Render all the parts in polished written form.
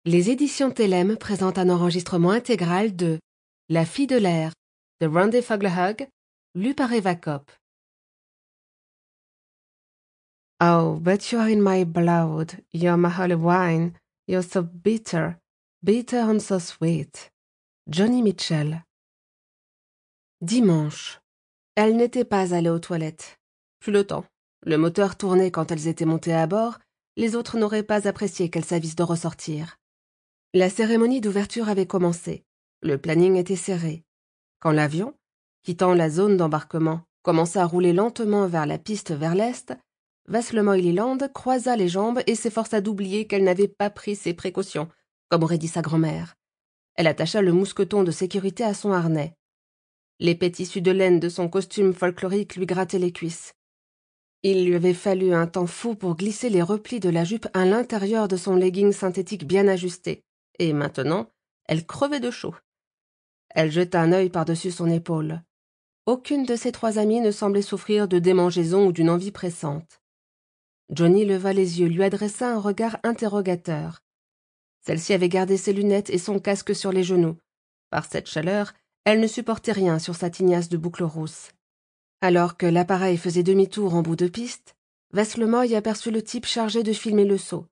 Les éditions Télème présentent un enregistrement intégral de La fille de l'air de Randy Foglehug, lu par Eva Kopp. Oh, but you are in my blood, you're my holy wine, you're so bitter, bitter and so sweet. Joni Mitchell. Dimanche. Elle n'était pas allée aux toilettes. Plus le temps. Le moteur tournait quand elles étaient montées à bord, les autres n'auraient pas apprécié qu'elles s'avissent de ressortir. La cérémonie d'ouverture avait commencé. Le planning était serré. Quand l'avion, quittant la zone d'embarquement, commença à rouler lentement vers la piste vers l'est, Vasselmoy Leland croisa les jambes et s'efforça d'oublier qu'elle n'avait pas pris ses précautions, comme aurait dit sa grand-mère. Elle attacha le mousqueton de sécurité à son harnais. L'épais tissu de laine de son costume folklorique lui grattait les cuisses. Il lui avait fallu un temps fou pour glisser les replis de la jupe à l'intérieur de son legging synthétique bien ajusté, et maintenant, elle crevait de chaud. Elle jeta un œil par-dessus son épaule. Aucune de ses trois amies ne semblait souffrir de démangeaison ou d'une envie pressante. Joni leva les yeux, lui adressa un regard interrogateur. Celle-ci avait gardé ses lunettes et son casque sur les genoux. Par cette chaleur, elle ne supportait rien sur sa tignasse de boucles rousses. Alors que l'appareil faisait demi-tour en bout de piste, Vasselmoy aperçut le type chargé de filmer le saut.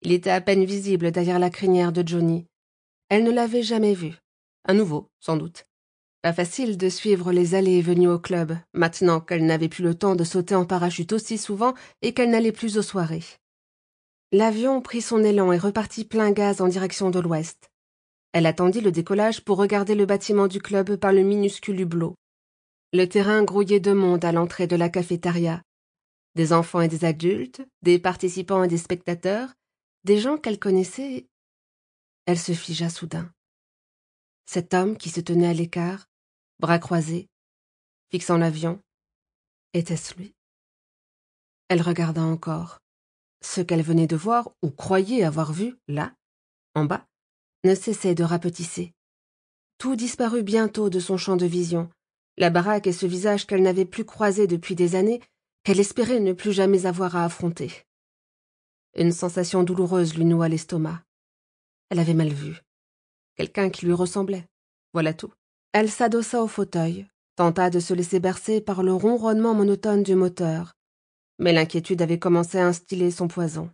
Il était à peine visible derrière la crinière de Joni. Elle ne l'avait jamais vu. Un nouveau, sans doute. Pas facile de suivre les allées et venues au club, maintenant qu'elle n'avait plus le temps de sauter en parachute aussi souvent et qu'elle n'allait plus aux soirées. L'avion prit son élan et repartit plein gaz en direction de l'ouest. Elle attendit le décollage pour regarder le bâtiment du club par le minuscule hublot. Le terrain grouillait de monde à l'entrée de la cafétéria. Des enfants et des adultes, des participants et des spectateurs, des gens qu'elle connaissait. Elle se figea soudain. Cet homme qui se tenait à l'écart, bras croisés, fixant l'avion, était-ce lui? Elle regarda encore. Ce qu'elle venait de voir, ou croyait avoir vu, là, en bas, ne cessait de rapetisser. Tout disparut bientôt de son champ de vision, la baraque et ce visage qu'elle n'avait plus croisé depuis des années, qu'elle espérait ne plus jamais avoir à affronter. Une sensation douloureuse lui noua l'estomac. Elle avait mal vu. Quelqu'un qui lui ressemblait. Voilà tout. Elle s'adossa au fauteuil, tenta de se laisser bercer par le ronronnement monotone du moteur. Mais l'inquiétude avait commencé à instiller son poison.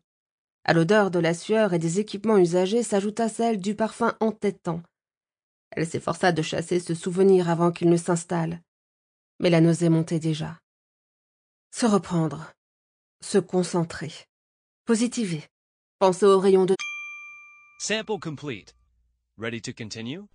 À l'odeur de la sueur et des équipements usagés s'ajouta celle du parfum entêtant. Elle s'efforça de chasser ce souvenir avant qu'il ne s'installe. Mais la nausée montait déjà. Se reprendre. Se concentrer. Positiver. Penser aux rayons de... Sample complete. Ready to continue?